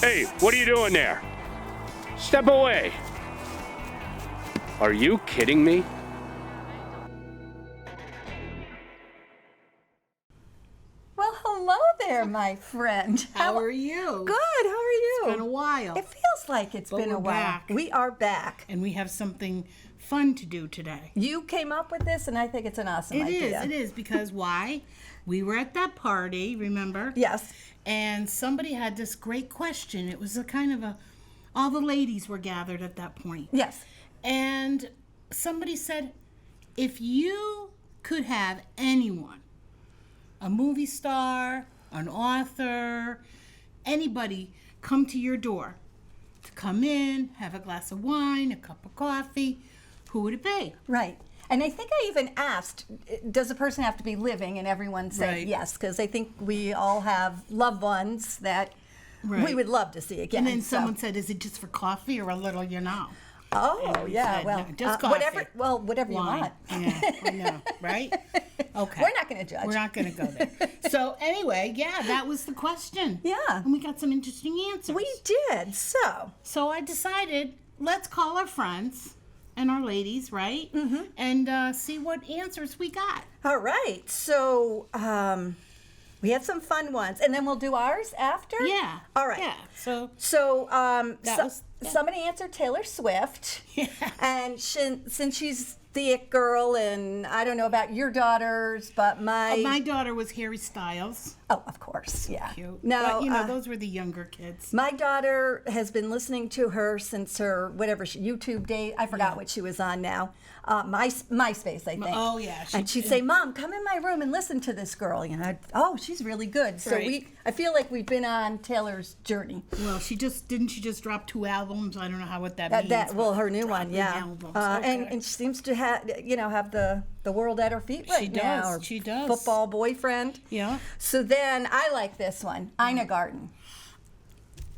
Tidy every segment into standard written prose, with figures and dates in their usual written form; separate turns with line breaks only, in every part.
Hey, what are you doing there? Step away. Are you kidding me?
Well, hello there, my friend.
How are you?
Good. How are you?
It's been a while.
It feels like it's
But
been a
we're
while.
back.
We are back.
And we have something fun to do today.
You came up with this, and I think it's an awesome idea.
It is, because why? We were at that party, remember?
Yes.
And somebody had this great question. It was a kind of all the ladies were gathered at that point.
Yes.
And somebody said, if you could have anyone, a movie star, an author, anybody come to your door to come in, have a glass of wine, a cup of coffee, who would it be?
Right. And I think I even asked, does a person have to be living? And everyone said
Right.
yes, because I think we all have loved ones that we
Right.
would love to see again.
And then
so-
someone said, is it just for coffee or a little,
Oh,
And we
yeah,
said,
well,
no, just coffee.
whatever you
Wine.
want.
Yeah, I know, right? Okay.
We're not going to judge.
We're not going to go there. So anyway, yeah, that was the question.
Yeah.
And we got some interesting answers.
We did,
So I decided, let's call our friends and our ladies, right? Mm-hmm. And see what answers we got.
All right. So we had some fun ones, and then we'll do ours after?
Yeah.
All right.
Yeah. So
somebody answered Taylor Swift.
Yeah.
And since she's the it girl, and I don't know about your daughters, but
my daughter was Harry Styles.
Oh, of course, yeah.
Cute.
No,
But, those were the younger kids.
my daughter has been listening to her since her YouTube day. I forgot what she was on now. MySpace, I think.
Oh, yeah.
And she'd say, "Mom, come in my room and listen to this girl." Oh, she's really good. So
Right.
I feel like we've been on Taylor's journey.
Well, she just drop 2 albums. I don't know what that means.
Her new one,
dropping
yeah.
albums. Okay.
And she seems to have the world at her feet right now.
does.
Her
She does.
Football boyfriend.
Yeah.
So then I like this one, Ina Garten.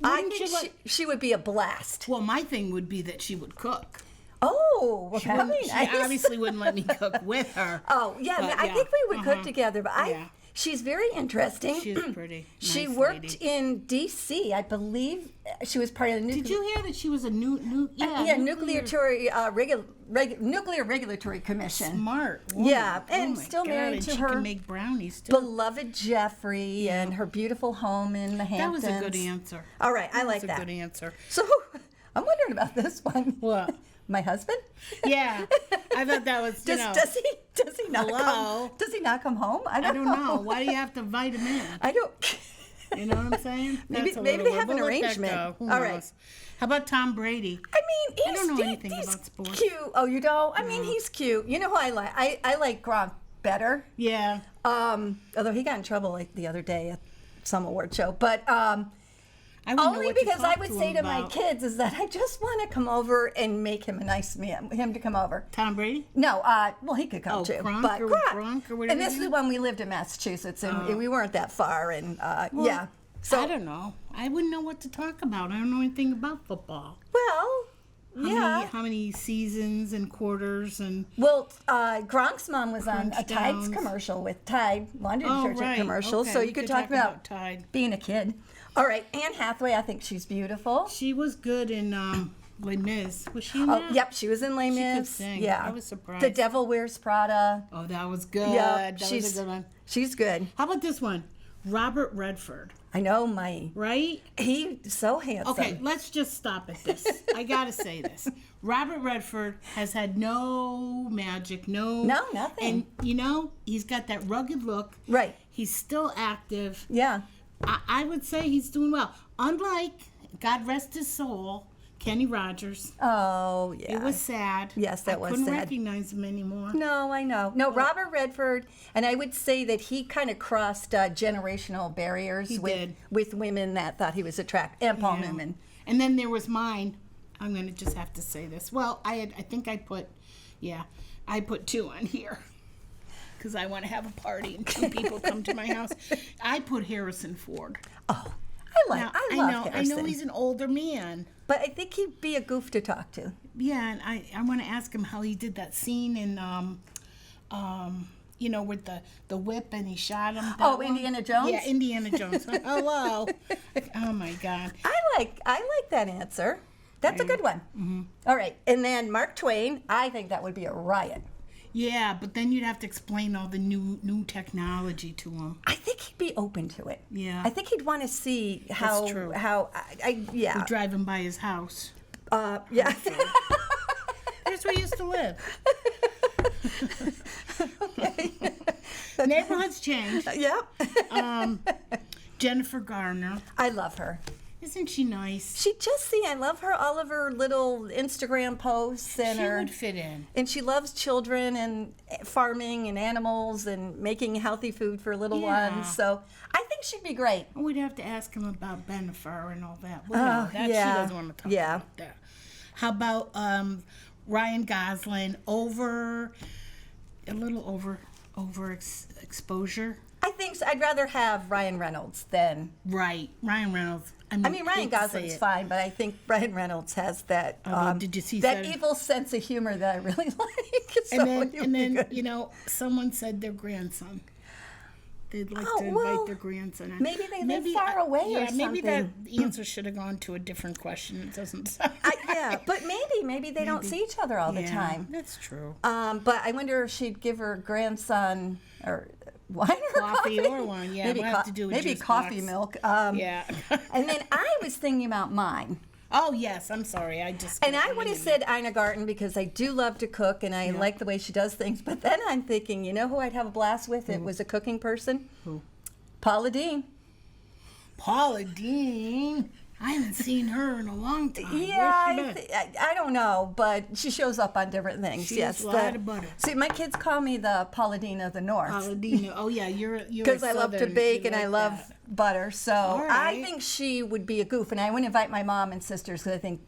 I
Wouldn't
think
you like-
she would be a blast.
Well, my thing would be that she would cook.
Oh, well,
She
very nice.
obviously wouldn't let me cook with her.
Oh, yeah,
But,
I think we would cook together, but
Yeah.
she's very interesting.
She's pretty.
She
Nice
worked
lady.
in D.C. I believe she was part of the
Did you hear that she was a nuclear
Nuclear Regulatory Commission.
smart woman.
Yeah, and
Oh my
still
God,
married
and
to
she
her
can make brownies too.
beloved Jeffrey and her beautiful home in the
That
Hamptons.
was a good answer.
All right, I like
That's
that.
a good answer.
So I'm wondering about this one.
What?
My husband?
Yeah, I thought that was
Does he not
Hello?
does he not come home? I
I
don't
don't know. Why do you have to invite him in?
I don't.
You know what I'm saying?
Maybe
That's a
they
little
have an
weird. We'll let that
arrangement.
go. Who
All right.
knows? How about Tom Brady?
I mean,
I don't know anything
he's
about sports.
cute. Oh, you don't? I mean, he's cute. You know who I like? I like Gronk better.
Yeah.
Although he got in trouble like the other day at some award show, but
I wouldn't know
only
what to
because I
talk
would
to
say
him
to my
about.
kids is that I just want to come over and make him a nice man, him to come over.
Tom Brady?
No, well, he could come
Oh,
too.
Gronk
but
or Gronk or whatever
And this
his
is
name?
when we lived in Massachusetts, and we weren't that far, and
Well,
yeah. So
I don't know. I wouldn't know what to talk about. I don't know anything about football.
well, yeah.
How many seasons and quarters and
Well, Gronk's mom was on a
Crunch
Tide's
downs.
commercial with Tide laundry detergent
right.
commercial,
Okay,
so
we
you could
could
talk
talk
about
about Tide.
being a kid. All right, Anne Hathaway, I think she's beautiful.
she was good in Les Mis. Was she in
Oh,
that?
yep, she was in Les
She could
Mis.
sing.
Yeah,
I was surprised.
The Devil Wears Prada.
Oh, that was good.
Yep,
That was a good one.
She's good.
How about this one? Robert Redford,
I know
right?
he's so handsome.
Okay, let's just stop at this. I gotta say this. Robert Redford has had no magic, no
nothing.
And he's got that rugged look.
Right.
He's still active.
Yeah.
I would say he's doing well. Unlike, God rest his soul, Kenny Rogers.
Oh, yeah.
It was sad.
Yes, that was
I couldn't
sad.
recognize him anymore.
No, I know. No, Robert Redford, and I would say that he kind of crossed generational barriers
did.
with women that thought he was attractive, and Paul
Yeah.
Newman.
And then there was mine. I'm going to just have to say this. Well, I think I put 2 on here. Because I want to have a party and 2 people come to my house. I put Harrison Ford.
Oh,
Now,
I love
I
Harrison.
know he's an older man.
But I think he'd be a goof to talk to.
Yeah, and I want to ask him how he did that scene in with the whip and he shot him.
Oh, Indiana Jones?
Yeah, Indiana Jones. Hello. Oh my God.
I like that answer. That's a good one. Mm-hmm. All right, and then Mark Twain. I think that would be a riot.
Yeah, but then you'd have to explain all the new technology to him.
I think he'd be open to it.
Yeah.
I think he'd want to see how.
That's true.
Yeah.
We're driving by his house.
Yeah.
There's where he used to live.
Okay.
Neighborhoods change.
Yep.
Jennifer Garner.
I love her.
Isn't she nice?
I love her, all of her little Instagram posts and
She
her.
would fit in.
And she loves children and farming and animals and making healthy food for little
Yeah.
ones. So I think she'd be great.
We'd have to ask him about Bennifer and all that. Well, no, that she
yeah.
doesn't want to talk
Yeah.
about that. How about Ryan Gosling a little exposure?
I think so. I'd rather have Ryan Reynolds than.
Right, Ryan Reynolds.
I mean, Ryan Gosling's fine, but I think Ryan Reynolds has that.
Did you see
that
that-
evil sense of humor that I really like? So
And then
good.
you know, someone said their grandson. They'd like to
well,
invite their grandson.
maybe they live far away or
Yeah, maybe that
something.
answer should have gone to a different question. It doesn't sound.
Yeah, but maybe they don't see each other all the
Yeah,
time.
That's true.
But I wonder if she'd give her grandson or wine or
Coffee
coffee.
or wine, yeah,
Maybe,
we'll have to do a
maybe
juice
coffee
box.
milk.
Yeah.
And then I was thinking about mine.
Oh yes, I'm sorry. I just.
And I would have said Ina Garten because I do love to cook and I like the way she does things. But then I'm thinking, you know who I'd have a blast with? It was a cooking person.
Who?
Paula Deen.
Paula Deen. I haven't seen her in a long time.
Yeah,
Where's she been?
I don't know, but she shows up on different things.
She's
yes,
a lot of butter.
See, my kids call me the Paula Deen of the North.
Paula Deen. Oh yeah, you're
Because I love to
Southern.
bake
You
and I
like
love
that.
butter, so I
right.
think she would be a goof, and I would invite my mom and sisters because I think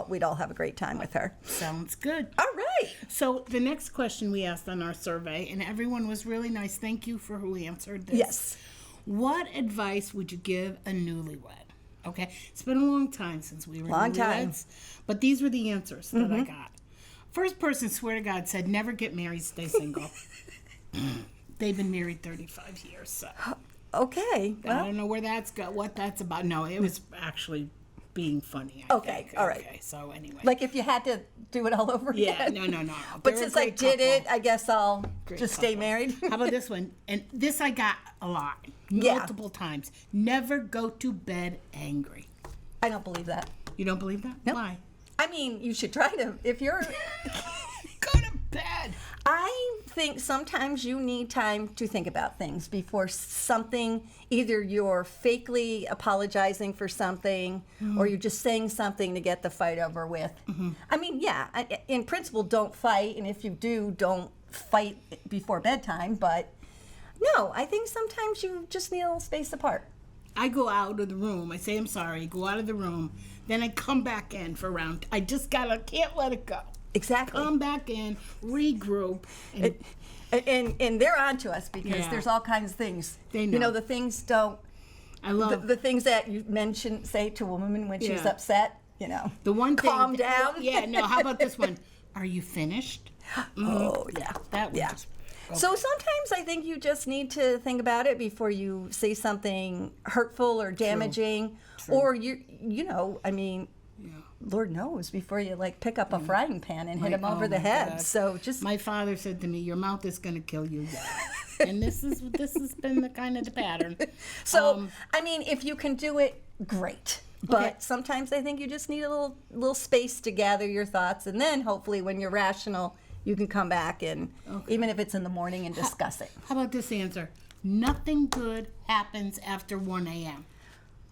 we'd all have a great time with her.
Sounds good.
All right.
So the next question we asked on our survey, and everyone was really nice. Thank you for who answered this.
Yes.
What advice would you give a newlywed? Okay, it's been a long time since we were
Long time.
newlyweds, but these were the answers that I got. First person, swear to God, said never get married, stay single. They've been married 35 years, so
Okay.
I
Well,
don't know where that's what that's about. No, it was actually being funny. I
Okay,
think.
all right.
Okay, so anyway.
like if you had to do it all over
Yeah,
again.
no.
But
They're a
since I
great
did it,
couple.
I guess I'll
Great
just stay
couple.
married.
How about this one? And this I got a lot,
Yeah.
multiple times. Never go to bed angry.
I don't believe that.
You don't believe that?
Nope.
Why?
I mean, you should try to. If you're,
Go to bed.
I think sometimes you need time to think about things before something. Either you're fakely apologizing for something, or you're just saying something to get the fight over with. I mean, yeah, in principle, don't fight, and if you do, don't fight before bedtime. But no, I think sometimes you just need a little space apart.
I go out of the room. I say I'm sorry. Go out of the room. Then I come back in for round. I just can't let it go.
Exactly.
Come back in, regroup, and
And they're on to us because
Yeah.
there's all kinds of things.
They
You
know.
know, the things don't.
I love
The things that you mention, say to a woman when she's
Yeah.
upset, you know.
the one thing.
Calm down.
Yeah, no. How about this one? Are you finished?
Oh, yeah.
That one.
Yeah.
Just,
So sometimes I think you just need to think about it before you say something hurtful or damaging, or you know, I mean, Lord knows before you like pick up a frying pan and hit him over the head.
God.
So just
My father said to me, "Your mouth is going to kill you." And this has been the kind of the pattern.
so I mean, if you can do it, great. But
Okay.
sometimes I think you just need a little space to gather your thoughts, and then hopefully when you're rational, you can come back and even if it's in the morning and discuss it.
How about this answer? Nothing good happens after 1 a.m.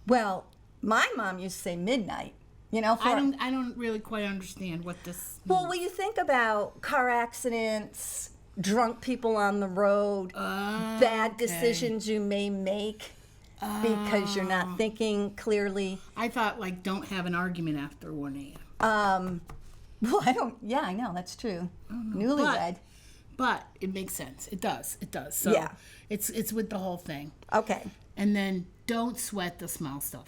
Well, my mom used to say midnight. You know, for,
I don't really quite understand what this.
well, when you think about car accidents, drunk people on the road, bad decisions you may make because you're not thinking clearly.
I thought like don't have an argument after 1 a.m.
Well, I don't. Yeah, I know that's true. Newlywed.
But it makes sense. It does. So
Yeah.
it's with the whole thing.
Okay,
And then don't sweat the small stuff.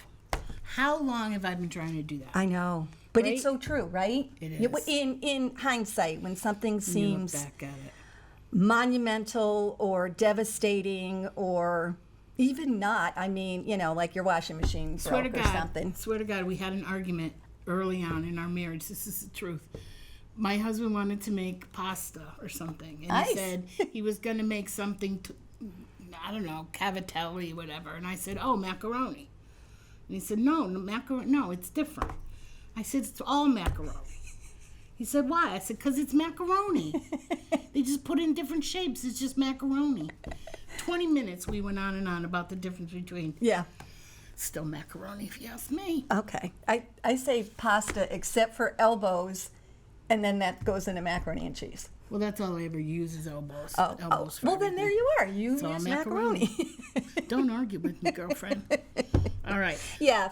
How long have I been trying to do that?
I know, but
Right?
it's so true, right?
It
You-
is.
in hindsight, when something
You look
seems
back at it.
monumental or devastating or Even not, I mean, like your washing machine broke or something.
Swear to God, we had an argument early on in our marriage. This is the truth. My husband wanted to make pasta or something, and
Nice.
he said he was going to make something, I don't know, cavatelli, whatever. And I said, oh, macaroni. And he said, no, macaroni, no, it's different. I said, it's all macaroni. He said, why? I said, because it's macaroni. They just put it in different shapes. It's just macaroni. 20 minutes we went on and on about the difference between.
Yeah.
Still macaroni, if you ask me.
Okay. I say pasta except for elbows, and then that goes into macaroni and cheese.
Well, that's all I ever use is elbows.
Oh,
Elbows for
well, then there you are. You
It's all
use macaroni.
Don't argue with me, girlfriend. All right.
Yeah,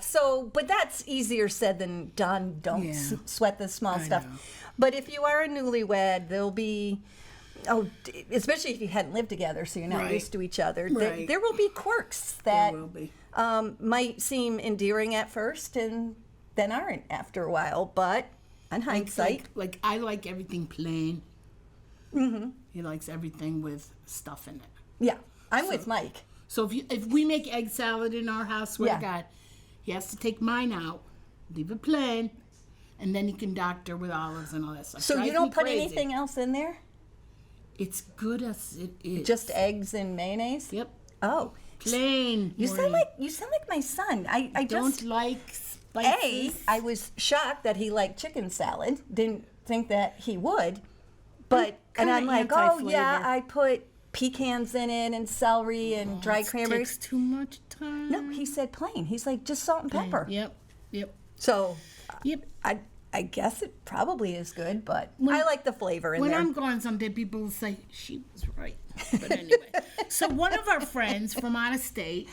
but that's easier said than done. Don't
Yeah.
sweat the small
I
stuff.
know.
But if you are a newlywed, there'll be, especially if you hadn't lived together, so you're not
Right.
used to each other,
Right.
there will be quirks that
There will be.
might seem endearing at first and then aren't after a while. But on hindsight,
Like I like everything plain. Mm-hmm. He likes everything with stuff in it.
yeah, I'm with Mike.
So if we make egg salad in our house, swear
Yeah.
to God, he has to take mine out, leave it plain, and then he can doctor with olives and all that stuff.
So
Drives
you don't
me
put
crazy.
anything else in there?
It's good as it is.
Just eggs and mayonnaise?
Yep.
Oh,
Plain.
you sound
Maureen.
like my son. I
Don't
just
like spices.
I was shocked that he liked chicken salad. Didn't think that he would. But and
kinda
I'm like, oh yeah,
anti-flavor.
I put pecans in it and celery and dried
It
cranberries.
takes too much time.
No, he said plain. He's like just salt and pepper.
Yep.
So
Yep.
I guess it probably is good, but I like the flavor in
When
there.
I'm gone someday, people will say, she was right. But anyway. So one of our friends from out of state,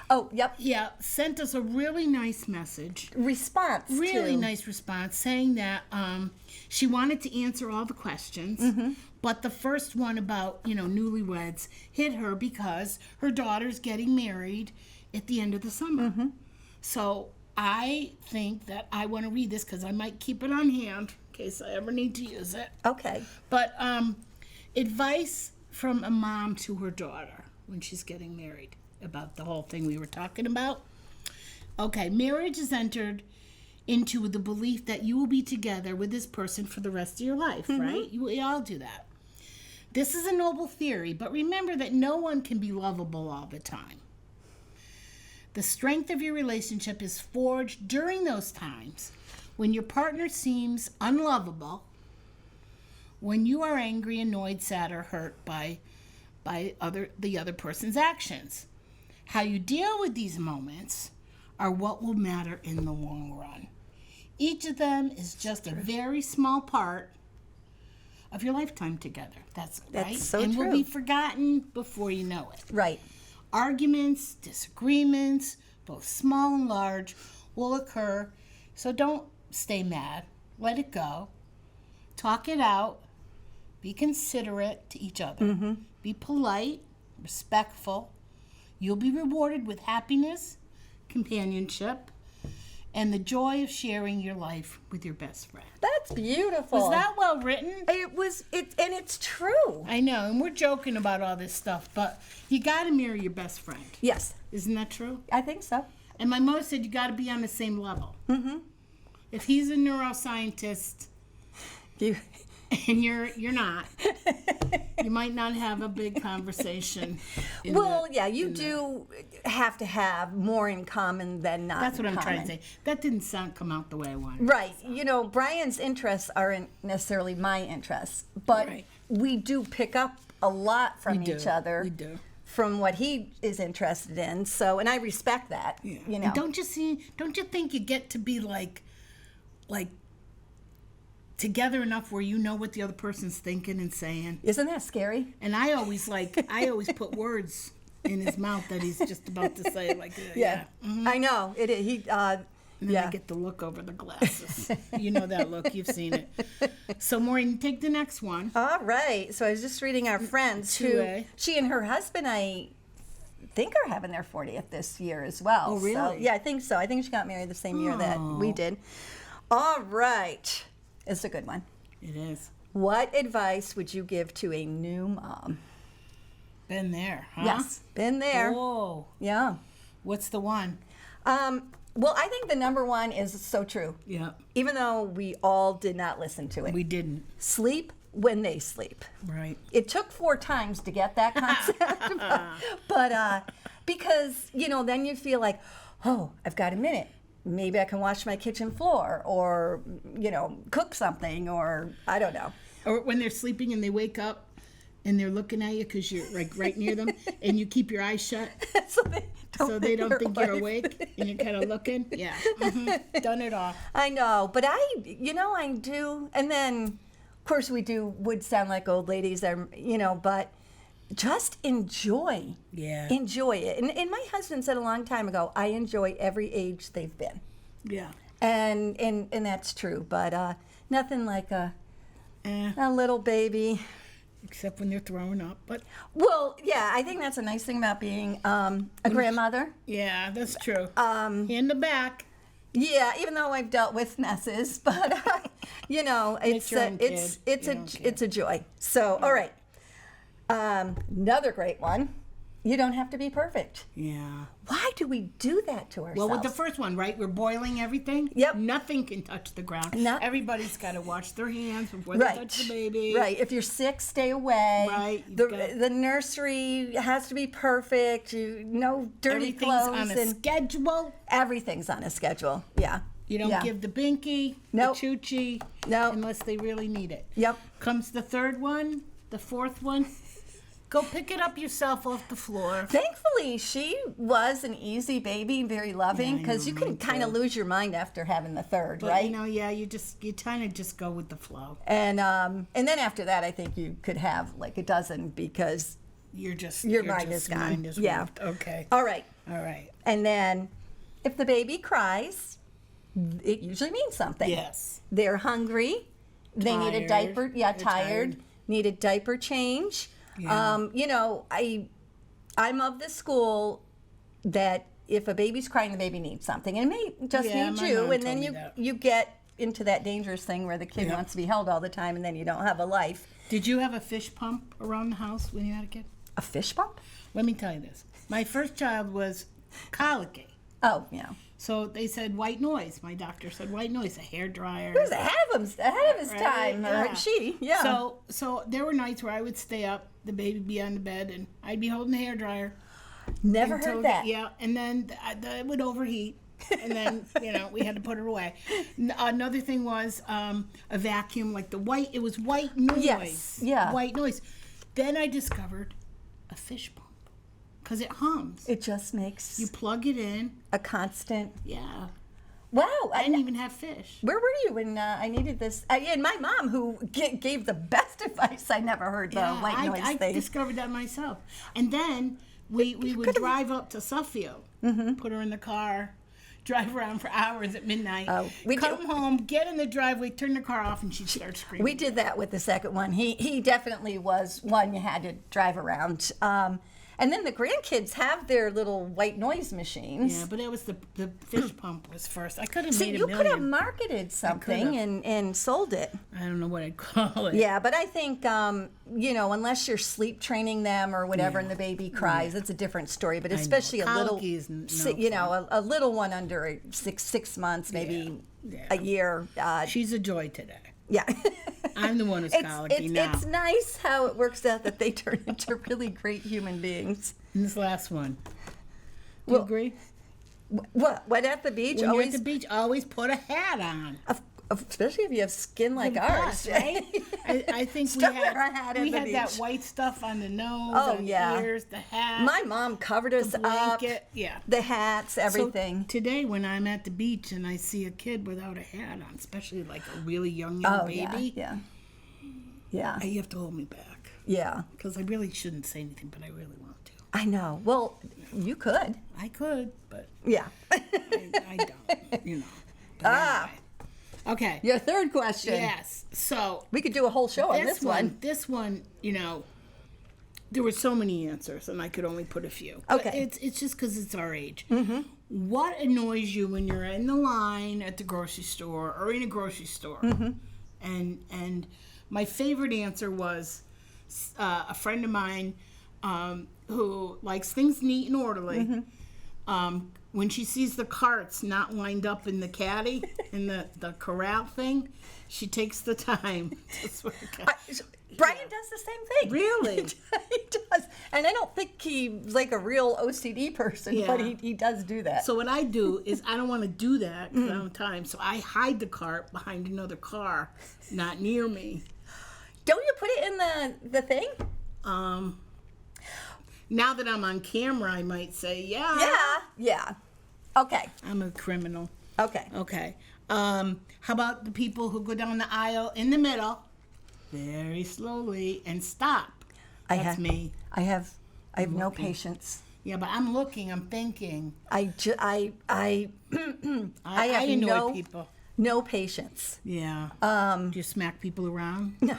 Oh, yep.
sent us a really nice message.
Response.
Really
to,
nice response saying that she wanted to answer all the questions, but the first one about, newlyweds hit her because her daughter's getting married at the end of the summer. So I think that I want to read this because I might keep it on hand in case I ever need to use it.
Okay.
But advice from a mom to her daughter when she's getting married about the whole thing we were talking about. Okay, marriage is entered into the belief that you will be together with this person for the rest of your life, right? We all do that. This is a noble theory, but remember that no one can be lovable all the time. The strength of your relationship is forged during those times when your partner seems unlovable, when you are angry, annoyed, sad, or hurt by the other person's actions. How you deal with these moments are what will matter in the long run. Each of them is just a very small part of your lifetime together. That's right.
so
and
true.
will be forgotten before you know it.
Right.
Arguments, disagreements, both small and large, will occur. So don't stay mad. Let it go. Talk it out. Be considerate to each other. Be polite, respectful. You'll be rewarded with happiness, companionship, and the joy of sharing your life with your best friend.
That's beautiful.
Was that well written?
And it's true.
I know, and we're joking about all this stuff, but you got to marry your best friend.
Yes,
Isn't that true?
I think so.
And my mother said you got to be on the same level. If he's a neuroscientist
You
and you're not, you might not have a big conversation.
you do have to have more in common than not.
That's what
in
I'm trying to
common.
say. That didn't come out the way I wanted.
Right. Brian's interests aren't necessarily my interests, but
Right.
we do pick up a lot from
We do.
each other.
We do.
From what he is interested in. So, and I respect that.
Yeah.
You know.
And don't you think you get to be like together enough where you know what the other person's thinking and saying?
Isn't that scary?
And I always put words in his mouth that he's just about to say, like, yeah.
I know. It is.
And then I get the look over the glasses. You know that look. You've seen it. So, Maureen, take the next one.
All right. So I was just reading our friends who
2A.
she and her husband, I think, are having their 40th this year as well.
Oh, really?
So, yeah, I think so. I think she got married the same year that we did. All right. It's a good one.
It is.
What advice would you give to a new mom?
Been there, huh?
Yes, been there.
Whoa.
Yeah.
What's the one?
Well, I think the number one is so true.
Yeah.
Even though we all did not listen to it.
We didn't.
Sleep when they sleep.
Right.
It took 4 times to get that concept. but because, then you feel like, oh, I've got a minute. Maybe I can wash my kitchen floor or, cook something or I don't know.
Or when they're sleeping and they wake up and they're looking at you because you're like right near them and you keep your eyes shut
so they don't
think you're awake and you're kind of looking. Yeah. Mm-hmm. Done it all.
I know. But I do. And then, of course, would sound like old ladies, but just enjoy.
Yeah.
Enjoy it. And my husband said a long time ago, I enjoy every age they've been.
Yeah.
And that's true. But nothing like a little baby.
Except when they're throwing up. But
yeah, I think that's a nice thing about being a grandmother.
yeah, that's true. In the back.
Yeah, even though I've dealt with messes, but it's a joy. So, all right. Another great one. You don't have to be perfect.
Yeah.
Why do we do that to ourselves?
Well, with the first one, right? We're boiling everything.
Yep.
Nothing can touch the ground. Everybody's got to wash their hands before they touch the baby.
Right. If you're sick, stay away.
Right.
The nursery has to be perfect. No dirty clothes.
Everything's on a schedule.
Everything's on a schedule. Yeah.
You don't give the binky, the choochie, unless they really need it.
Yep.
Comes the third one, the fourth one. Go pick it up yourself off the floor.
Thankfully, she was an easy baby, very loving, because you can kind of lose your mind after having the third,
but,
right?
You kind of just go with the flow.
And then after that, I think you could have like a dozen because your mind is gone. Yeah.
Okay.
All right.
All right.
And then if the baby cries, it usually means something.
Yes.
They're hungry. They need a diaper. Yeah, tired. Need a diaper change. Yeah. I'm of the school that if a baby's crying, the baby needs something, and it may just need you, and then you get into that dangerous thing where the kid wants to be held all the time, and then you don't have a life.
Did you have a fish pump around the house when you had a kid?
A fish pump?
Let me tell you this. My first child was colicky.
Oh, yeah.
So they said white noise. My doctor said white noise, a hair dryer.
He was ahead of his time,
Yeah.
or she, yeah.
So there were nights where I would stay up, the baby be on the bed, and I'd be holding the hair dryer.
Never heard that.
Yeah, and then it would overheat, and then we had to put it away. Another thing was a vacuum, like it was white noise.
Yes, yeah.
White noise. Then I discovered a fish pump. Because it hums.
It just makes...
You plug it in.
A constant...
Yeah.
Wow.
I didn't even have fish.
Where were you when I needed this? And my mom, who gave the best advice, I never heard the white noise thing.
I discovered that myself. And then we would drive up to Suffield, put her in the car, drive around for hours at midnight, come home, get in the driveway, turn the car off, and she'd start screaming.
We did that with the second one. He definitely was one you had to drive around. And then the grandkids have their little white noise machines.
Yeah, but it was the fish pump was first. I could have made a million.
You could have marketed something and sold it.
I don't know what I'd call it.
Yeah, but I think, unless you're sleep training them or whatever and the baby cries, it's a different story. But especially a little, a little one under 6 months, maybe a year.
She's a joy today.
Yeah.
I'm the one who's colicky now.
It's nice how it works out that they turn into really great human beings.
And this last one. Do you agree?
What at the beach?
When you're at the beach, always put a hat on.
Especially if you have skin like ours,
right? I think we had that white stuff on the nose, on the ears, the hat.
My mom covered us up.
Yeah.
The hats, everything.
So today, when I'm at the beach and I see a kid without a hat on, especially like a really young baby,
yeah,
you have to hold me back.
Yeah.
Because I really shouldn't say anything, but I really want to.
I know. Well, you could.
I could, but
yeah,
I don't. But anyway. Okay.
Your third question.
Yes. So
we could do a whole show on this one.
This one, there were so many answers, and I could only put a few.
Okay.
But it's just because it's our age. Mm-hmm. What annoys you when you're in the line at the grocery store or in a grocery store? Mm-hmm. And my favorite answer was a friend of mine who likes things neat and orderly,
Mm-hmm.
When she sees the carts not lined up in the caddy, in the corral thing, she takes the time to sort of
Brian does the same thing.
Really?
He does. And I don't think he's like a real OCD person, but
Yeah.
he does do that.
So what I do is I don't want to do that because I don't have time. So I hide the cart behind another car, not near me.
Don't you put it in the thing?
Now that I'm on camera, I might say,
Yeah. Okay.
I'm a criminal.
Okay.
Okay. How about the people who go down the aisle in the middle, very slowly, and stop? That's me.
I have no patience.
Yeah, but I'm looking. I'm thinking.
I have
annoy people.
no patience.
Yeah. Do you smack people around?
No.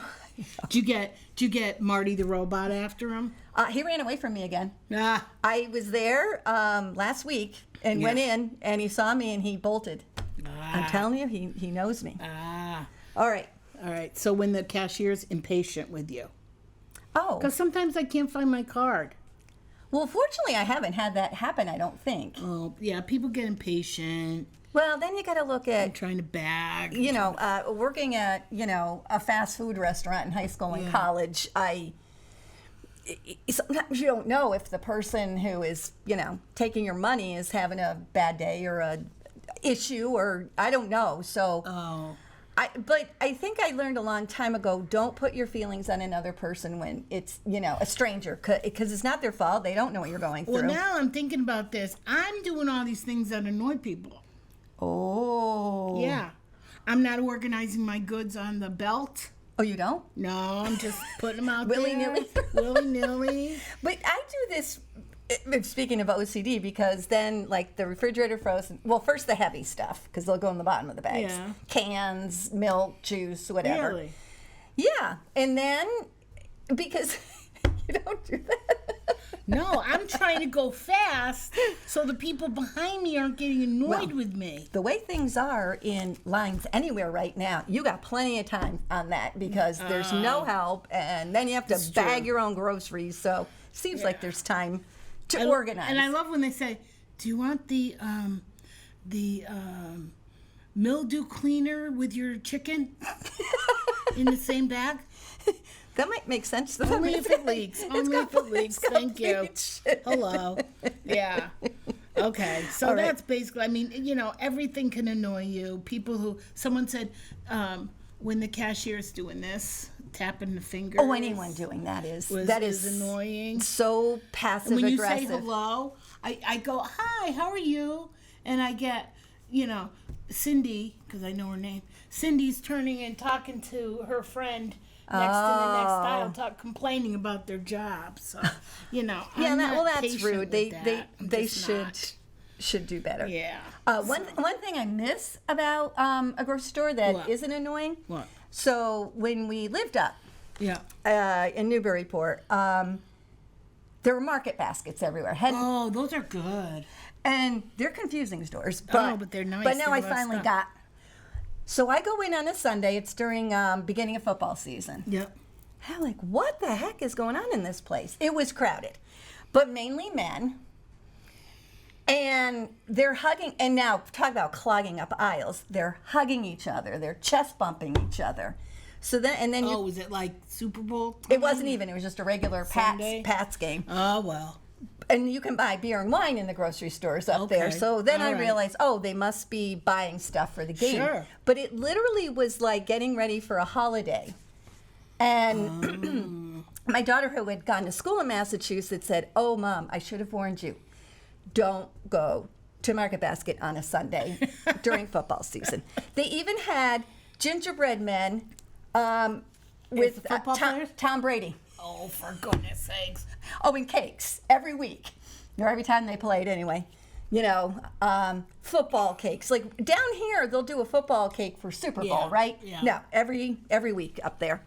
Do you get Marty the robot after him?
He ran away from me again.
Ah.
I was there last week and went in, and he saw me and he bolted. I'm telling you, he knows me. All right.
All right. So when the cashier's impatient with you,
Oh.
because sometimes I can't find my card.
Well, fortunately, I haven't had that happen, I don't think.
Oh, yeah. People get impatient.
Well, then you got to look at,
Trying to bag.
working at, a fast food restaurant in high school and college, sometimes you don't know if the person who is, taking your money is having a bad day or a issue, or I don't know. So, but I think I learned a long time ago, don't put your feelings on another person when it's, a stranger, because it's not their fault. They don't know what you're going through.
Well, now I'm thinking about this. I'm doing all these things that annoy people.
Oh.
Yeah. I'm not organizing my goods on the belt.
Oh, you don't?
No, I'm just putting them out
Willy-nilly?
there. Willy-nilly.
But I do this, speaking of OCD, because then, like, the refrigerator frozen. Well, first the heavy stuff, because they'll go in the bottom of the bags.
Yeah.
Cans, milk, juice, whatever.
Really?
Yeah. And then, because you don't do that.
No, I'm trying to go fast so the people behind me aren't getting annoyed with me.
The way things are in lines anywhere right now, you got plenty of time on that because there's no help, and then you have to bag
true.
your own groceries. So it seems like there's time to organize.
And I love when they say, "Do you want the mildew cleaner with your chicken in the same bag?"
That might make sense to them.
Only if it leaks. Only if it leaks. Thank you. Hello. Yeah. Okay. So
right.
that's basically, I mean, everything can annoy you. People who, someone said, when the cashier's doing this, tapping the fingers.
Oh, anyone doing that is
annoying.
So passive
When you
aggressive.
say hello, I go, "Hi, how are you?" And I get, Cindy, because I know her name. Cindy's turning and talking to her friend next to the next aisle, complaining about their job. So, I'm not
that's
patient
rude.
with
They
that. I'm
they
just
should
not.
should do better.
Yeah.
One thing I miss about a grocery store that
What?
isn't annoying.
What?
So when we lived up
Yeah.
in Newburyport, there were market baskets everywhere.
Oh, those are good.
And they're confusing stores.
But they're nice.
But now
They're
I
less
finally
stuff.
got. So I go in on a Sunday. It's during beginning of football season.
Yep.
I'm like, what the heck is going on in this place? It was crowded, but mainly men. And they're hugging. And now, talk about clogging up aisles. They're hugging each other. They're chest bumping each other. So then, and then
Oh, was it like Super Bowl time?
it wasn't even. It was just a regular
Sunday?
Pats game.
Oh, well.
And you can buy beer and wine in the grocery stores up there.
Okay.
So then
All
I
right.
realized, they must be buying stuff for the game.
Sure.
But it literally was like getting ready for a holiday. And my daughter, who had gone to school in Massachusetts, said, "Oh, Mom, I should have warned you. Don't go to Market Basket on a Sunday during football season." They even had gingerbread men with
football players?
Tom Brady.
Oh, for goodness sakes.
Oh, and cakes every week, or every time they played anyway. Football cakes. Like down here, they'll do a football cake for Super Bowl,
Yeah,
right?
yeah.
No, every week up there.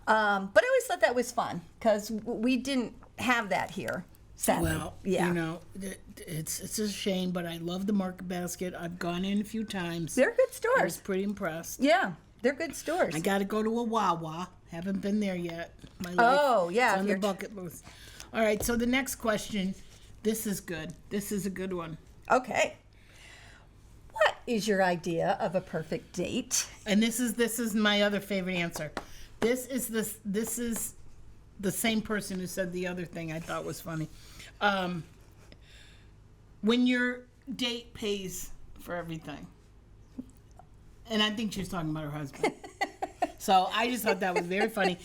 But I always thought that was fun because we didn't have that here. Sadly,
Well,
yeah.
it's a shame, but I love the Market Basket. I've gone in a few times.
They're good
I was
stores.
pretty impressed.
Yeah, they're good stores.
I got to go to a Wawa. Haven't been there yet. My
Oh, yeah,
it's on
if
the
you're-
bucket list. All right, so the next question, this is good. This is a good one.
Okay. What is your idea of a perfect date?
And this is my other favorite answer. This is the same person who said the other thing I thought was funny. When your date pays for everything. And I think she was talking about her husband. So I just thought that was very funny.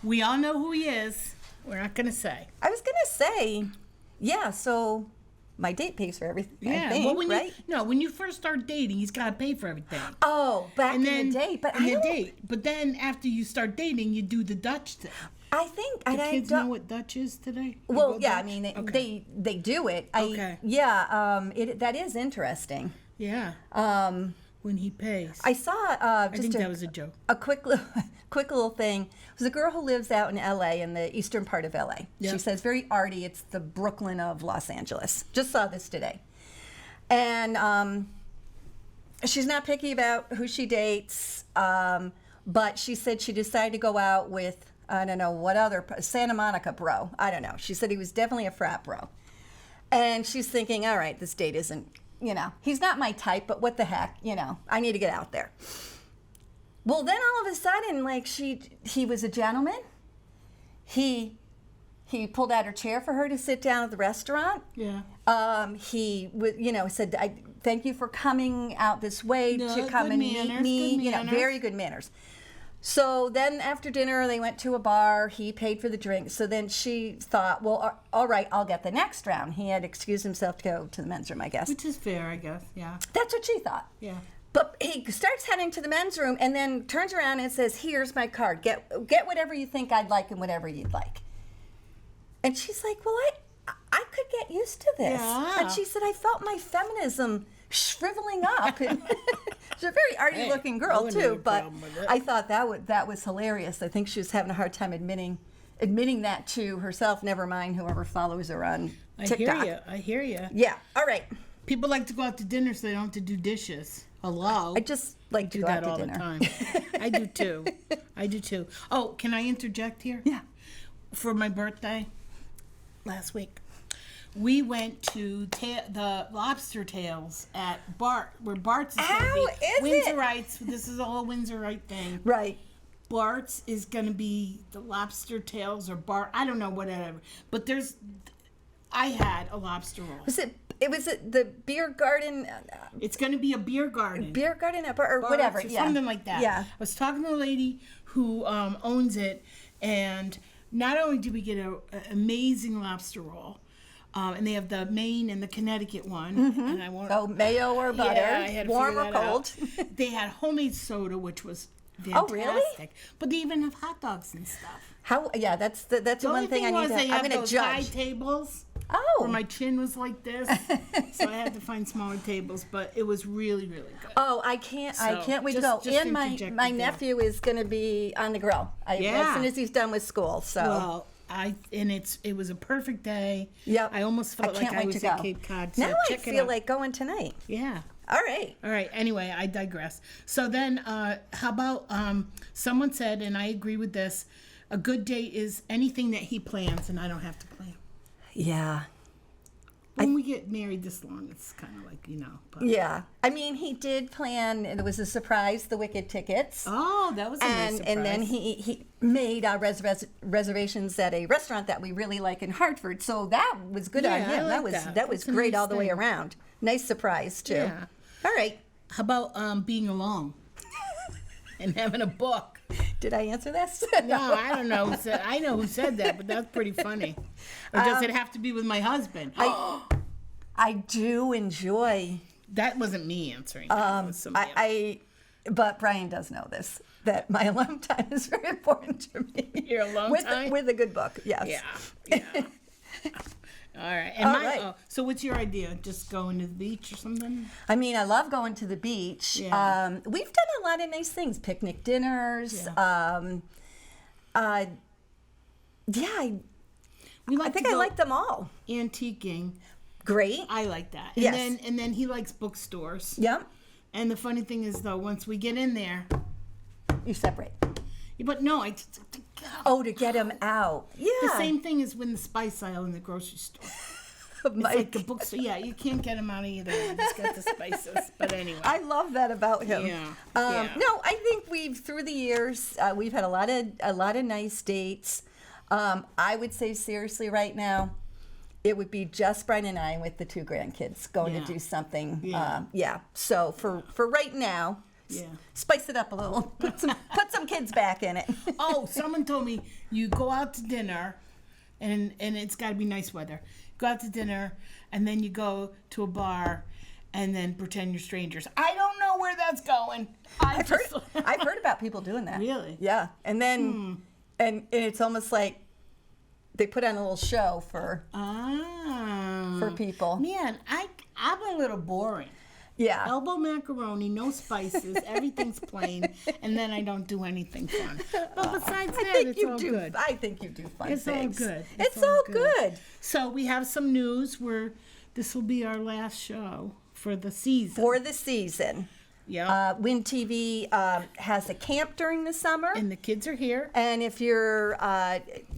We all know who he is. We're not going to say.
I was going to say, yeah, so my date pays for everything,
Yeah,
I think,
well, when
right?
when you first start dating, he's got to pay for everything.
Oh, back in the day. But I don't...
But then after you start dating, you do the Dutch thing.
I think...
Do
I
kids
don't...
know what Dutch is today?
Well, yeah,
Dutch?
I mean,
Okay.
they do it.
Okay.
Yeah, that is interesting.
Yeah. When he pays.
I saw
I
just
think that was a joke.
a quick little thing. There's a girl who lives out in L.A., in the eastern part of L.A.
Yep.
She says very arty. It's the Brooklyn of Los Angeles. Just saw this today. And she's not picky about who she dates, but she said she decided to go out with, I don't know, what other, Santa Monica bro. I don't know. She said he was definitely a frat bro. And she's thinking, all right, this date isn't, he's not my type, but what the heck, I need to get out there. Well, then all of a sudden, like, he was a gentleman. He pulled out her chair for her to sit down at the restaurant.
Yeah.
He said, thank you for coming out this way to come and meet me.
Good manners.
Very good manners. So then after dinner, they went to a bar. He paid for the drink. So then she thought, well, all right, I'll get the next round. He had excused himself to go to the men's room, I guess.
Which is fair, I guess. Yeah.
That's what she thought.
Yeah.
But he starts heading to the men's room and then turns around and says, here's my card. Get whatever you think I'd like and whatever you'd like. And she's like, well, I could get used to this.
Yeah.
And she said, I felt my feminism shriveling up. And she's a very arty-looking girl,
wouldn't have
too.
a
But
problem with it.
I thought that was hilarious. I think she was having a hard time admitting that to herself, never mind whoever follows her on TikTok.
I hear you.
Yeah. All right.
People like to go out to dinner so they don't have to do dishes. Hello.
I just like to
do
go
that
out
all
to dinner.
the time. I do too. Oh, can I interject here?
Yeah.
For my birthday last week, we went to the lobster tails at Bart, where Bart's is going to
Ow,
be.
is it?
Windsorite. This is all a Windsorite thing.
Right.
Bart's is going to be the lobster tails or Bart. I don't know, whatever. But I had a lobster roll.
Was it the beer garden?
It's going to be a beer garden.
Beer garden at or
Bart's
whatever,
or
yeah.
something like that.
Yeah.
I was talking to a lady who owns it, and not only did we get an amazing lobster roll, and they have the Maine and the Connecticut one, and I won't.
Oh, mayo or butter,
Yeah, I had to
warm
figure
or
that
cold.
out. They had homemade soda, which was fantastic.
Oh, really?
But they even have hot dogs and stuff.
How? Yeah, that's the
The
one
only
thing I need
was
to.
they
I'm
have
going to
those high
judge.
tables.
Oh.
Where my chin was like this, so I had to find smaller tables. But it was really, really good.
Oh, I can't wait to go.
just
And
interject
my
with that.
nephew is going to be on the grill. As
Yeah.
soon as he's done with school. So.
Well, it was a perfect day.
Yep.
I almost felt like
can't
I
wait
was
to
at
go.
Cape Cod. So
Now I
check it
feel
out.
like going tonight.
Yeah.
All right.
All right. Anyway, I digress. So then, how about someone said, and I agree with this, a good date is anything that he plans and I don't have to plan.
Yeah.
When we get married this long, it's kind of like, But,
Yeah. I mean, he did plan. It was a surprise. The Wicked tickets.
Oh, that was a nice surprise.
And then he made reservations at a restaurant that we really like in Hartford. So that was good on
Yeah, I
him.
like that.
That was
That's a
great
nice
all the way
thing.
around. Nice surprise too.
Yeah.
All right.
How about being alone and having a book?
Did I answer this?
No, I don't know. I know who said that, but that's pretty funny. Or does it have to be with my husband?
I do enjoy.
That wasn't me answering. That was somebody else.
But Brian does know this, that my alone time is very important to me.
Your alone time?
With a good book, yes.
Yeah. All right. And
All right.
So what's your idea? Just going to the beach or something?
I mean, I love going to the beach.
Yeah.
We've done a lot of nice things, picnic dinners.
Yeah.
I
We like
think
to
I
go
like them all.
antiquing.
Great.
I like that.
Yes.
And then he likes bookstores.
Yep.
And the funny thing is, though, once we get in there,
You separate.
But no,
Oh, to get him out. Yeah.
the same thing as when the spice aisle in the grocery store. It's like the bookstore. Yeah, you can't get him out either. He's got the spices. But anyway.
I love that about him.
Yeah.
No, I think through the years, we've had a lot of nice dates. I would say seriously right now, it would be just Brian and I with the 2 grandkids going to do something.
Yeah.
So for right now, spice it up a little. Put some kids back in it.
Oh, someone told me you go out to dinner, and it's got to be nice weather. Go out to dinner, and then you go to a bar, and then pretend you're strangers. I don't know where that's going.
I've heard about people doing that.
Really?
Yeah. And then and it's almost like they put on a little show for people.
Man, I'm a little boring.
Yeah.
Elbow macaroni, no spices, everything's plain, and then I don't do anything fun. But besides that, it's all good.
I think you do fun
It's
things.
all good.
It's all good.
So we have some news where this will be our last show for the season. Yeah.
Win TV has a camp during the summer.
And the kids are here.
And if your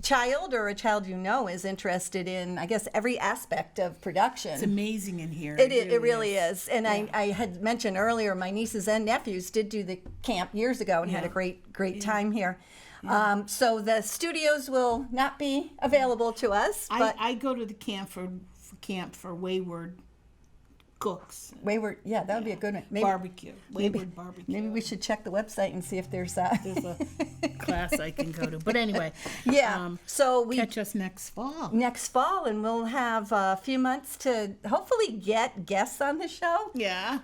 child or a child you know is interested in, I guess, every aspect of production.
It's amazing in here.
It really is. And I had mentioned earlier, my nieces and nephews did do the camp years ago and had a great time here. So the studios will not be available to us. But
I go to the camp for wayward cooks.
Wayward, that would be a good one.
Barbecue. Wayward barbecue.
Maybe we should check the website and see if there's
a class I can go to. But anyway.
So we
catch us next fall.
And we'll have a few months to hopefully get guests on the show.
Yeah.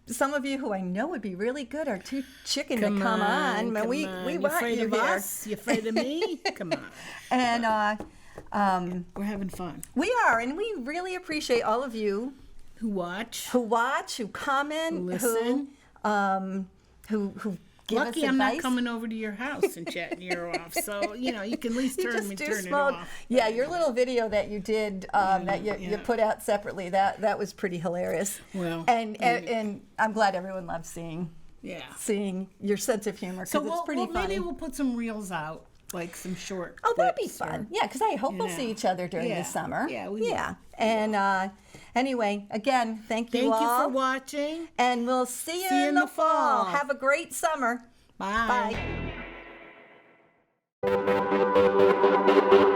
Some of you who I know would be really good are too chicken to come on. But we want
afraid
you
of
here.
us? You afraid of me? Come on.
And
we're having fun.
We are, and we really appreciate all of you
who watch,
who comment,
who listen,
who give us
Lucky
advice.
I'm not coming over to your house and chatting your ear off, so you can at least turn it off.
Yeah, your little video that you did that you put out separately, that was pretty hilarious.
Well,
and I'm glad everyone loves seeing your sense of humor, because it's pretty funny.
Maybe we'll put some reels out. Like some short.
Oh, that'd be fun. Yeah, because I hope we'll see each other during the summer.
Yeah, we will.
And anyway, again, thank you all.
Thank you for watching.
And we'll see you in the fall. Have a great summer.
Bye.
Bye.